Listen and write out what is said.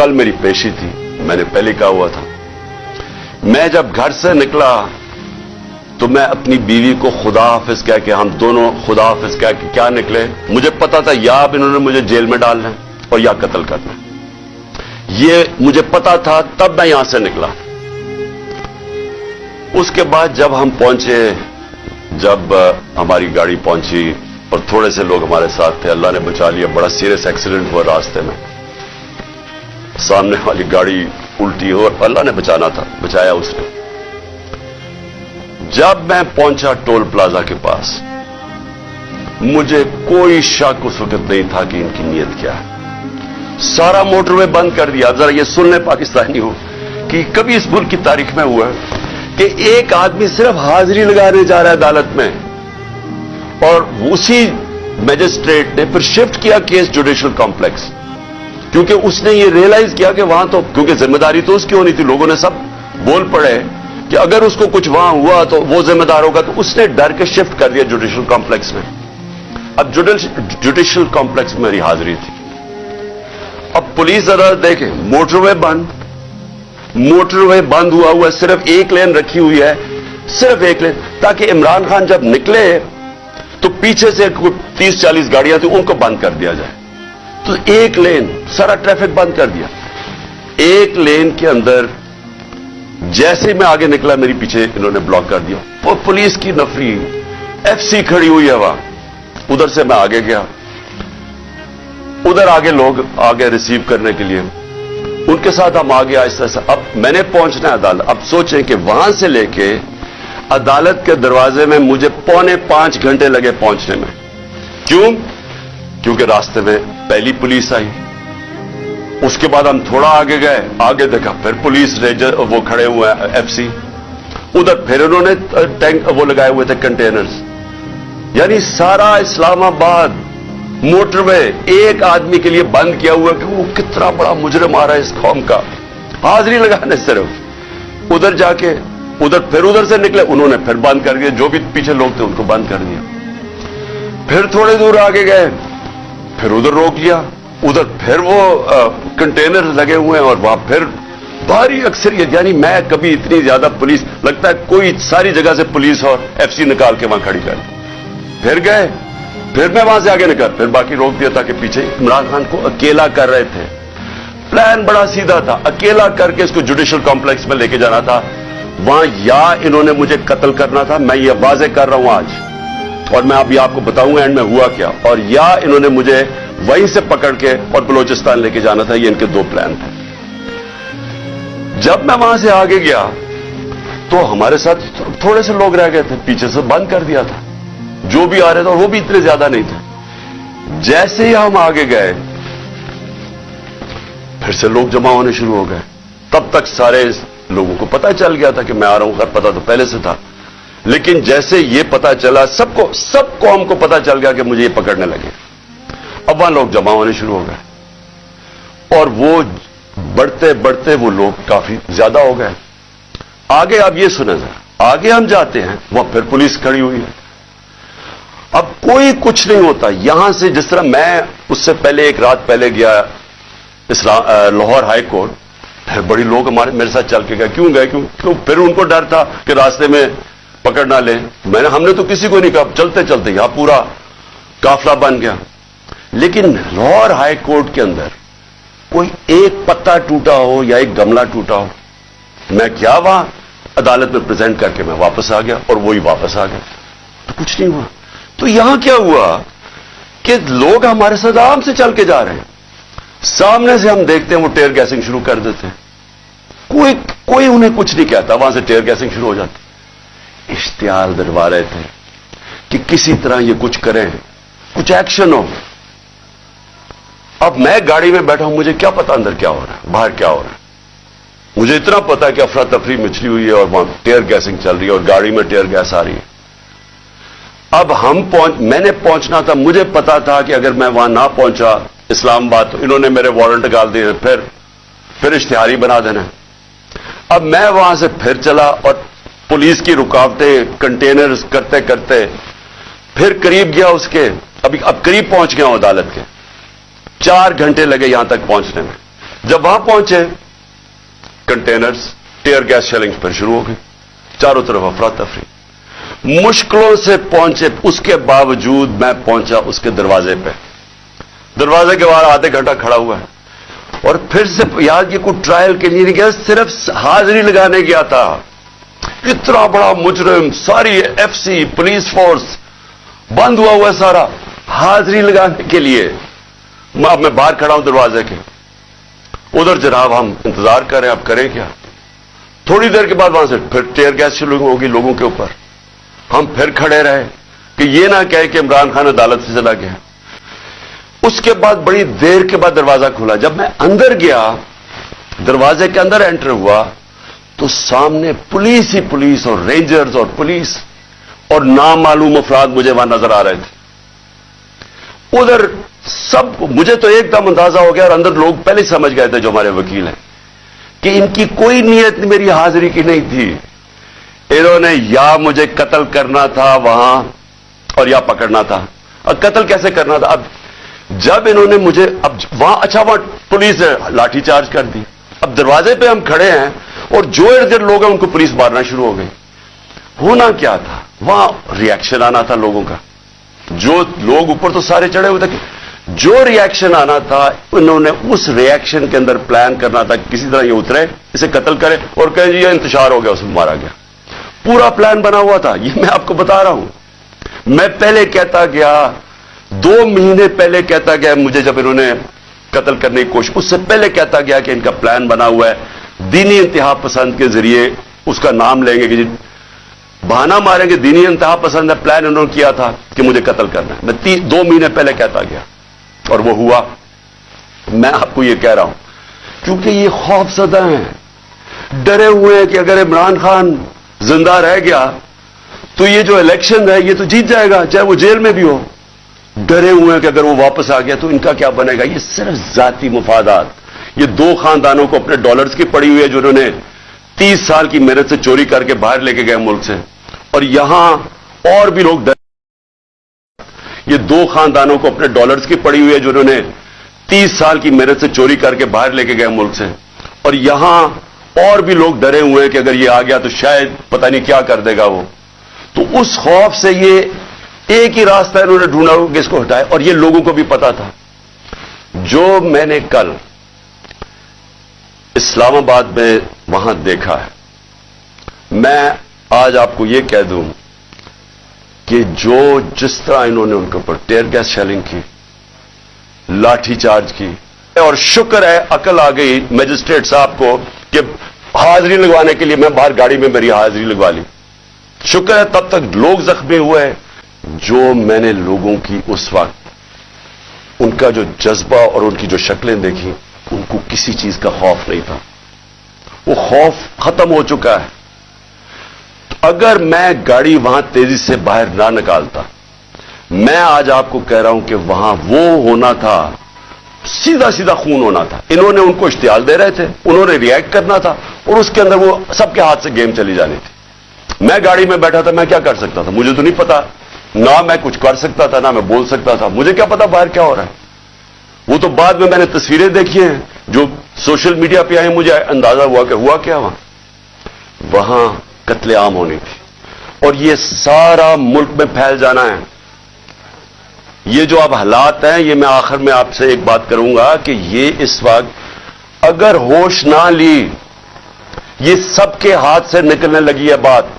कल मेरी पेशी थी, मैंने पहले कहा हुआ था। मैं जब घर से निकला तो मैं अपनी बीवी को खुदा हाफिज कह के, हम दोनों खुदा हाफिज कह के क्या निकले। मुझे पता था या अब इन्होंने मुझे जेल में डालना है और या कत्ल करना है, ये मुझे पता था, तब मैं यहां से निकला। उसके बाद जब हम पहुंचे, जब हमारी गाड़ी पहुंची और थोड़े से लोग हमारे साथ थे, अल्लाह ने बचा लिया। बड़ा सीरियस एक्सीडेंट हुआ रास्ते में, सामने वाली गाड़ी उल्टी हो और अल्लाह ने बचाना था, बचाया उसने। जब मैं पहुंचा टोल प्लाजा के पास, मुझे कोई शक उस वक्त नहीं था कि इनकी नीयत क्या है। सारा मोटरवे बंद कर दिया। जरा ये सुन ले पाकिस्तानी हो कि कभी इस मुल्क की तारीख में हुआ कि एक आदमी सिर्फ हाजिरी लगाने जा रहा है अदालत में, और उसी मैजिस्ट्रेट ने फिर शिफ्ट किया केस जुडिशियल कॉम्प्लेक्स, क्योंकि उसने ये रियलाइज किया कि वहां तो, क्योंकि जिम्मेदारी तो उसकी होनी थी, लोगों ने सब बोल पड़े कि अगर उसको कुछ वहां हुआ तो वो जिम्मेदार होगा, तो उसने डर के शिफ्ट कर दिया जुडिशियल कॉम्प्लेक्स में। अब जुडिशियल कॉम्प्लेक्स में मेरी हाजिरी थी। अब पुलिस अदालत देखे, मोटरवे बंद हुआ, सिर्फ एक लेन रखी हुई है, सिर्फ एक लेन, ताकि इमरान खान जब निकले तो पीछे से 30-40 गाड़ियां थी, उनको बंद कर दिया जाए। तो एक लेन, सारा ट्रैफिक बंद कर दिया। एक लेन के अंदर जैसे मैं आगे निकला, मेरी पीछे इन्होंने ब्लॉक कर दिया। वो पुलिस की नफरी, एफसी खड़ी हुई है वहां, उधर से मैं आगे गया, उधर आगे लोग आगे रिसीव करने के लिए, उनके साथ हम आगे आहिस्ता आहिस्ता। अब मैंने पहुंचना है अदालत। अब सोचें कि वहां से लेके अदालत के दरवाजे में मुझे 4.25 घंटे लगे पहुंचने में। क्यों? क्योंकि रास्ते में पहली पुलिस आई, उसके बाद हम थोड़ा आगे गए, आगे देखा फिर पुलिस रेंजर वो खड़े हुए हैं, एफसी, उधर फिर उन्होंने टैंक वो लगाए हुए थे, कंटेनर्स। यानी सारा इस्लामाबाद मोटरवे एक आदमी के लिए बंद किया हुआ कि वो कितना बड़ा मुजरिम आ रहा है इस कौम का, हाजिरी लगाने सिर्फ। उधर जाके फिर उधर से निकले, उन्होंने फिर बंद कर दिया, जो भी पीछे लोग थे उनको बंद कर दिया। फिर थोड़े दूर आगे गए, फिर उधर रोक लिया, उधर फिर वो कंटेनर लगे हुए हैं और वहां फिर भारी अक्सरियत। यानी मैं कभी इतनी ज्यादा पुलिस, लगता है कोई सारी जगह से पुलिस और एफसी निकाल के वहां खड़ी कर। फिर गए, फिर मैं वहां से आगे निकल, फिर बाकी रोक दिया, ताकि पीछे इमरान खान को अकेला कर रहे थे। प्लान बड़ा सीधा था, अकेला करके इसको जुडिशियल कॉम्प्लेक्स में लेके जाना था। वहां या इन्होंने मुझे कत्ल करना था, मैं ये वाजे कर रहा हूं आज, और मैं अभी आपको बताऊंगा एंड में हुआ क्या, और या इन्होंने मुझे वहीं से पकड़ के और बलोचिस्तान लेके जाना था। ये इनके दो प्लान थे। जब मैं वहां से आगे गया तो हमारे साथ थोड़े से लोग रह गए थे, पीछे से बंद कर दिया था, जो भी आ रहे थे, और वो भी इतने ज्यादा नहीं थे। जैसे ही हम आगे गए, फिर से लोग जमा होने शुरू हो गए। तब तक सारे लोगों को पता चल गया था कि मैं आ रहा हूं, खैर पता तो पहले से था, लेकिन जैसे ये पता चला, सबको, सब कौम को पता चल गया कि मुझे ये पकड़ने लगे। अब वहां लोग जमा होने शुरू हो गए, और वो बढ़ते बढ़ते वो लोग काफी ज्यादा हो गए। आगे आप ये सुने जरा, आगे हम जाते हैं, वहां फिर पुलिस खड़ी हुई है। अब कोई कुछ नहीं होता यहां से। जिस तरह मैं उससे पहले एक रात पहले गया लाहौर हाई कोर्ट, फिर बड़ी लोग हमारे मेरे साथ चल के गए। क्यों गए? क्यों? फिर उनको डर था कि रास्ते में पकड़ ना ले। हमने तो किसी को नहीं कहा, चलते चलते यहां पूरा काफला बन गया। लेकिन लाहौर हाई कोर्ट के अंदर कोई एक पत्ता टूटा हो या एक गमला टूटा हो, मैं क्या वहां अदालत में प्रेजेंट करके मैं वापस आ गया, और वही वापस आ गया, तो कुछ नहीं हुआ। तो यहां क्या हुआ कि लोग हमारे साथ आराम से चल के जा रहे हैं, सामने से हम देखते हैं वो टेयर गैसिंग शुरू कर देते हैं, कोई उन्हें कुछ नहीं कहता, वहां से टेयर गैसिंग शुरू हो जाती। इश्तिहार दिलवा रहे थे कि किसी तरह ये कुछ करें, कुछ एक्शन हो। अब मैं गाड़ी में बैठा हूं, मुझे क्या पता अंदर क्या हो रहा है, बाहर क्या हो रहा है। मुझे इतना पता है कि अफरा तफरी मचली हुई है और वहां टेयर गैसिंग चल रही है और गाड़ी में टेयर गैस आ रही है। अब मैंने पहुंचना था, मुझे पता था कि अगर मैं वहां ना पहुंचा इस्लामाबाद तो इन्होंने मेरे वारंट डाल दिए, फिर इश्तिहारी बना देना। अब मैं वहां से फिर चला और पुलिस की रुकावटें, कंटेनर करते करते फिर करीब गया अब करीब पहुंच गया हूं अदालत के। 4 घंटे लगे यहां तक पहुंचने में। जब वहां पहुंचे कंटेनर्स, टीयर गैस शेलिंग फिर शुरू हो गई, चारों तरफ अफरा तफरी। मुश्किलों से पहुंचे, उसके बावजूद मैं पहुंचा उसके दरवाजे पे। दरवाजे के बाहर आधे घंटा खड़ा हुआ है और फिर से यार ये कोई ट्रायल के लिए नहीं गया, सिर्फ हाजिरी लगाने गया था। इतना बड़ा मुजरिम, सारी एफसी पुलिस फोर्स बंद हुआ है सारा, हाजिरी लगाने के लिए। मैं बाहर खड़ा हूं दरवाजे के, उधर जनाब हम इंतजार कर रहे हैं, अब करें क्या। थोड़ी देर के बाद वहां से फिर टीयर गैस शुरू होगी लोगों के ऊपर। हम फिर खड़े रहे कि ये ना कहे कि इमरान खान अदालत से चला गया। उसके बाद बड़ी देर के बाद दरवाजा खुला। जब मैं अंदर गया, दरवाजे के अंदर एंटर हुआ, तो सामने पुलिस ही पुलिस और रेंजर्स और पुलिस और नामालूम अफराद मुझे वहां नजर आ रहे थे। उधर सब, मुझे तो एकदम अंदाजा हो गया और अंदर लोग पहले समझ गए थे जो हमारे वकील हैं कि इनकी कोई नीयत मेरी हाजिरी की नहीं थी। इन्होंने या मुझे कत्ल करना था वहां और या पकड़ना था। अब कत्ल कैसे करना था? अब जब इन्होंने मुझे, अब वहां, अच्छा वहां पुलिस ने लाठीचार्ज कर दी। अब दरवाजे पे हम खड़े हैं और जो इर्द गिर्द लोग हैं उनको पुलिस मारना शुरू हो गई। होना क्या था? वहां रिएक्शन आना था लोगों का। जो लोग ऊपर तो सारे चढ़े हुए थे, जो रिएक्शन आना था उन्होंने उस रिएक्शन के अंदर प्लान करना था किसी तरह ये उतरे, इसे कत्ल करे और कहे जी ये इंतशार हो गया, उसमें मारा गया। पूरा प्लान बना हुआ था। ये मैं आपको बता रहा हूं। मैं पहले कहता गया, 2 महीने पहले कहता गया मुझे, जब इन्होंने कत्ल करने की कोशिश, उससे पहले कहता गया कि इनका प्लान बना हुआ है, दीनी इंतहा पसंद के जरिए उसका नाम लेंगे कि बहाना मारेंगे, दीनी इंतहा पसंद है, प्लान इन्होंने किया था कि मुझे कत्ल करना है। मैं 2 महीने पहले कहता गया और वो हुआ। मैं आपको ये कह रहा हूं क्योंकि ये खौफजदा हैं, डरे हुए हैं कि अगर इमरान खान जिंदा रह गया तो ये जो इलेक्शन है ये तो जीत जाएगा, चाहे वो जेल में भी हो। डरे हुए हैं कि अगर वो वापस आ गया तो इनका क्या बनेगा। ये सिर्फ जाती मुफादात। ये 2 खानदानों को अपने डॉलर्स की पड़ी हुई है जो उन्होंने 30 साल की मेहनत से चोरी करके बाहर लेके गए मुल्क से, और यहां और भी लोग ये 2 खानदानों को अपने डॉलर्स की पड़ी हुई है जो उन्होंने 30 साल की मेहनत से चोरी करके बाहर लेके गए मुल्क से, और यहां और भी लोग डरे हुए हैं कि अगर ये आ गया तो शायद पता नहीं क्या कर देगा वो। तो उस खौफ से ये एक ही रास्ता इन्होंने ढूंढा कि इसको हटाए, और ये लोगों को भी पता था। जो मैंने कल इस्लामाबाद में वहां देखा है, मैं आज आपको यह कह दूं कि जिस तरह इन्होंने उनके ऊपर टीयर गैस शेलिंग की, लाठीचार्ज की, और शुक्र है अकल आ गई मजिस्ट्रेट साहब को कि हाजिरी लगवाने के लिए मैं बाहर गाड़ी में मेरी हाजिरी लगवा ली। शुक्र है तब तक लोग जख्मी हुए। जो मैंने लोगों की उस वक्त उनका जो जज्बा और उनकी जो शक्लें देखी, उनको किसी चीज का खौफ नहीं था। वो खौफ खत्म हो चुका है। अगर मैं गाड़ी वहां तेजी से बाहर ना निकालता, मैं आज आपको कह रहा हूं कि वहां वो होना था, सीधा सीधा खून होना था। इन्होंने उनको इश्तियाल दे रहे थे, उन्होंने रिएक्ट करना था और उसके अंदर वो सबके हाथ से गेम चली जानी थी। मैं गाड़ी में बैठा था, मैं क्या कर सकता था? मुझे तो नहीं पता, ना मैं कुछ कर सकता था ना मैं बोल सकता था। मुझे क्या पता बाहर क्या हो रहा है। वो तो बाद में मैंने तस्वीरें देखी हैं जो सोशल मीडिया पे आई, मुझे अंदाजा हुआ कि हुआ क्या वहां कत्लेआम होनी थी और ये सारा मुल्क में फैल जाना है। ये जो अब हालात हैं, ये मैं आखिर में आपसे एक बात करूंगा कि ये इस वक्त अगर होश ना ली, ये सबके हाथ से निकलने लगी है बात।